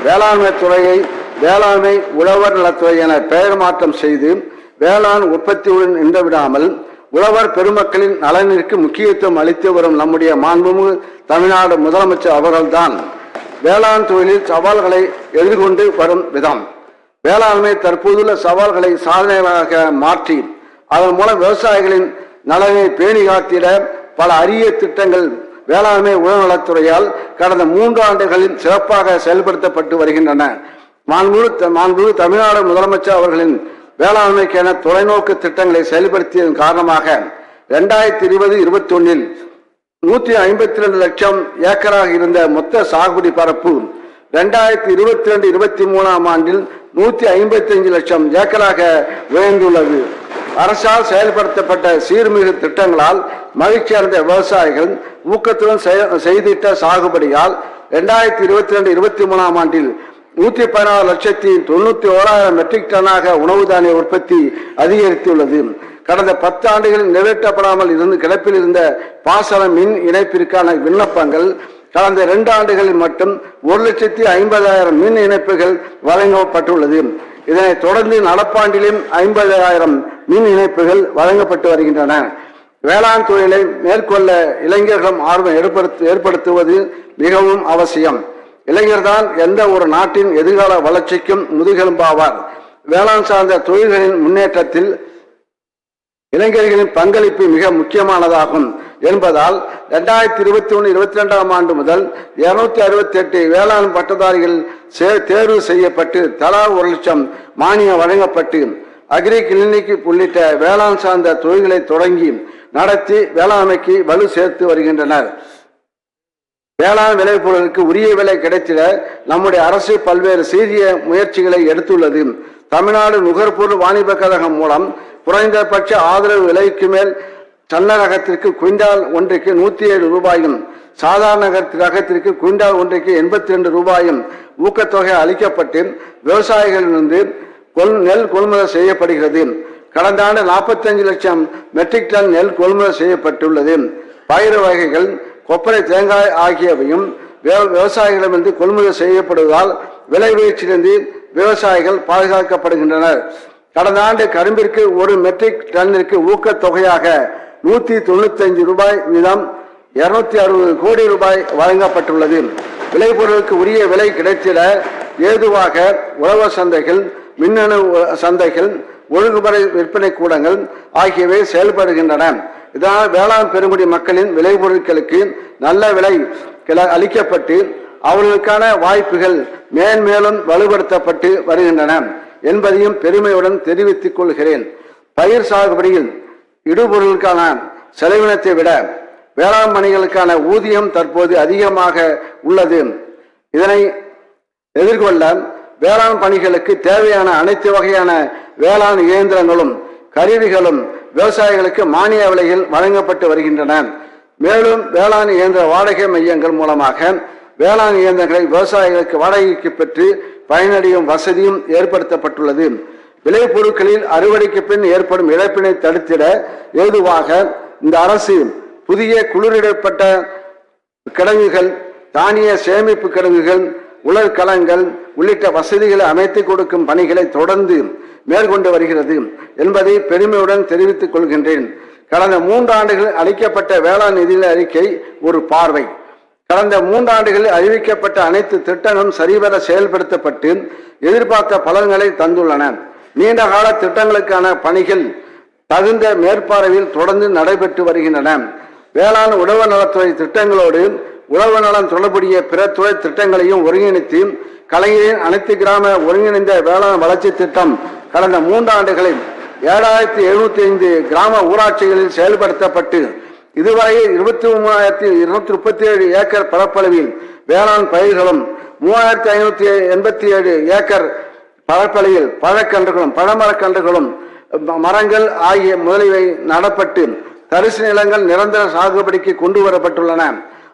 வேளாண்மை துறையை வேளாண்மை உழவர் நலத்துறை என பெயர் மாற்றம் செய்து வேளாண் உற்பத்தியுடன் நின்றுவிடாமல் உழவர் பெருமக்களின் நலனிற்கு முக்கியத்துவம் அளித்து வரும் நம்முடைய மாண்புமிகு தமிழ்நாடு முதலமைச்சர் அவர்கள்தான் வேளாண் தொழிலில் சவால்களை எதிர்கொண்டு வரும் விதம், வேளாண்மை தற்போதுள்ள சவால்களை சாதனைகளாக மாற்றி அதன் மூலம் விவசாயிகளின் நலனை பேணி காத்திட பல அரிய திட்டங்கள் வேளாண்மை உழவுநலத்துறையால் கடந்த 3 ஆண்டுகளில் சிறப்பாக செயல்படுத்தப்பட்டு வருகின்றன. மாண்புமிகு தமிழ்நாடு முதலமைச்சர் அவர்களின் வேளாண்மைக்கான தொலைநோக்கு திட்டங்களை செயல்படுத்தியதன் காரணமாக 2020-21 152 லட்சம் ஏக்கராக இருந்த மொத்த சாகுபடி பரப்பு 2022-23 ஆண்டில் 155 லட்சம் ஏக்கராக உயர்ந்துள்ளது. அரசால் செயல்படுத்தப்பட்ட சீர்மிகு திட்டங்களால் மகிழ்ச்சி அடைந்த விவசாயிகள் ஊக்கத்துடன் செய்திட்ட சாகுபடியால் 2022-23 ஆண்டில் 116,91,000 மெட்ரிக் டன்னாக உணவு தானிய உற்பத்தி அதிகரித்துள்ளது. கடந்த 10 ஆண்டுகளில் நிறைவேற்றப்படாமல் இருந்து கிடப்பில் இருந்த பாசன மின் இணைப்பிற்கான விண்ணப்பங்கள் கடந்த 2 ஆண்டுகளில் மட்டும் 1,50,000 மின் இணைப்புகள் வழங்கப்பட்டுள்ளது. இதனைத் தொடர்ந்து நடப்பாண்டிலும் 50,000 மின் இணைப்புகள் வழங்கப்பட்டு வருகின்றன. வேளாண் தொழிலை மேற்கொள்ள இளைஞர்களும் ஆர்வம் ஏற்படுத்துவது மிகவும் அவசியம். இளைஞர்தான் எந்த ஒரு நாட்டின் எதிர்கால வளர்ச்சிக்கும் முதுகெலும்பாவார். வேளாண் சார்ந்த தொழில்களின் முன்னேற்றத்தில் இளைஞர்களின் பங்களிப்பு மிக முக்கியமானதாகும் என்பதால் 2021-22 ஆண்டு முதல் 268 வேளாண் பட்டதாரிகள் தேர்வு செய்யப்பட்டு தலா 1 லட்சம் மானியம் வழங்கப்பட்டு அக்ரி கிளினிக் உள்ளிட்ட வேளாண் சார்ந்த தொழில்களை தொடங்கி நடத்தி வேளாண்மைக்கு வலு சேர்த்து வருகின்றனர். வேளாண் விளைபொருளுக்கு உரிய விலை கிடைத்திட நம்முடைய அரசு பல்வேறு சீரிய முயற்சிகளை எடுத்துள்ளது. தமிழ்நாடு நுகர்பொருள் வாணிப கழகம் மூலம் குறைந்தபட்ச ஆதரவு விலைக்கு மேல் சன்ன ரகத்திற்கு குவிண்டால் ஒன்றுக்கு 107 ரூபாயும் சாதாரண ரகத்திற்கு குவிண்டால் ஒன்றுக்கு 82 ரூபாயும் ஊக்கத்தொகை அளிக்கப்பட்டு விவசாயிகளிலிருந்து நெல் கொள்முதல் செய்யப்படுகிறது. கடந்த ஆண்டு 45 லட்சம் மெட்ரிக் டன் நெல் கொள்முதல் செய்யப்பட்டுள்ளது. பயிர் வகைகள், கொப்பரை, தேங்காய் ஆகியவையும் விவசாயிகளிடமிருந்து கொள்முதல் செய்யப்படுவதால் விலை வீழ்ச்சியிலிருந்து விவசாயிகள் பாதுகாக்கப்படுகின்றனர். கடந்த ஆண்டு கரும்பிற்கு 1 மெட்ரிக் டன்னிற்கு ஊக்கத்தொகையாக 195 ரூபாய் வீதம் 260 கோடி ரூபாய் வழங்கப்பட்டுள்ளது. விளைபொருளுக்கு உரிய விலை கிடைத்திட ஏதுவாக உழவர் சந்தைகள், மின்னணு சந்தைகள், ஒழுங்குமுறை விற்பனை கூடங்கள் ஆகியவை செயல்படுகின்றன. இதனால் வேளாண் பெருங்குடி மக்களின் விளைபொருட்களுக்கு நல்ல விலை அளிக்கப்பட்டு அவர்களுக்கான வாய்ப்புகள் மேன்மேலும் வலுப்படுத்தப்பட்டு வருகின்றன என்பதையும் பெருமையுடன் தெரிவித்துக் கொள்கிறேன். பயிர் சாகுபடியில் இடுபொருளுக்கான செலவினத்தை விட வேளாண் பணிகளுக்கான ஊதியம் தற்போது அதிகமாக உள்ளது. இதனை எதிர்கொள்ள வேளாண் பணிகளுக்கு தேவையான அனைத்து வகையான வேளாண் இயந்திரங்களும் கருவிகளும் விவசாயிகளுக்கு மானிய விலையில் வழங்கப்பட்டு வருகின்றன. மேலும் வேளாண் இயந்திர வாடகை மையங்கள் மூலமாக வேளாண் இயந்திரங்களை விவசாயிகளுக்கு வாடகைக்கு பெற்று பயனடையும் வசதியும் ஏற்படுத்தப்பட்டுள்ளது. விளைபொருட்களில் அறுவடைக்கு பின் ஏற்படும் இழப்பினை தடுத்திட ஏதுவாக இந்த அரசு புதிய குளிரிடப்பட்ட கிடங்குகள், தானிய சேமிப்பு கிடங்குகள், உலர்களங்கள் உள்ளிட்ட வசதிகளை அமைத்து கொடுக்கும் பணிகளை தொடர்ந்து மேற்கொண்டு வருகிறது என்பதை பெருமையுடன் தெரிவித்துக் கொள்கின்றேன். கடந்த 3 ஆண்டுகளில் அளிக்கப்பட்ட வேளாண் நிதி அறிக்கை ஒரு பார்வை. கடந்த 3 ஆண்டுகளில் அறிவிக்கப்பட்ட அனைத்து திட்டங்களும் சரிவர செயல்படுத்தப்பட்டு எதிர்பார்த்த பலன்களை தந்துள்ளன. நீண்ட கால திட்டங்களுக்கான பணிகள் தகுந்த மேற்பார்வையில் தொடர்ந்து நடைபெற்று வருகின்றன. வேளாண் உழவு நலத்துறை திட்டங்களோடு உழவு நலம் தொடர்புடைய பிற துறை திட்டங்களையும் ஒருங்கிணைத்து கலைஞரின் அனைத்து கிராம ஒருங்கிணைந்த வேளாண் வளர்ச்சி திட்டம் கடந்த 3 ஆண்டுகளில் 7705 கிராம ஊராட்சிகளில் செயல்படுத்தப்பட்டு இதுவரை 23,237 ஏக்கர் பரப்பளவில் வேளாண் பயிர்களும் 3,587 ஏக்கர் பரப்பளவில் பழக்கன்றுகளும் பழமரக்கன்றுகளும் மரங்கள் ஆகிய முதலியவை நடப்பட்டு தரிசு நிலங்கள் நிரந்தர சாகுபடிக்கு கொண்டு வரப்பட்டுள்ளன.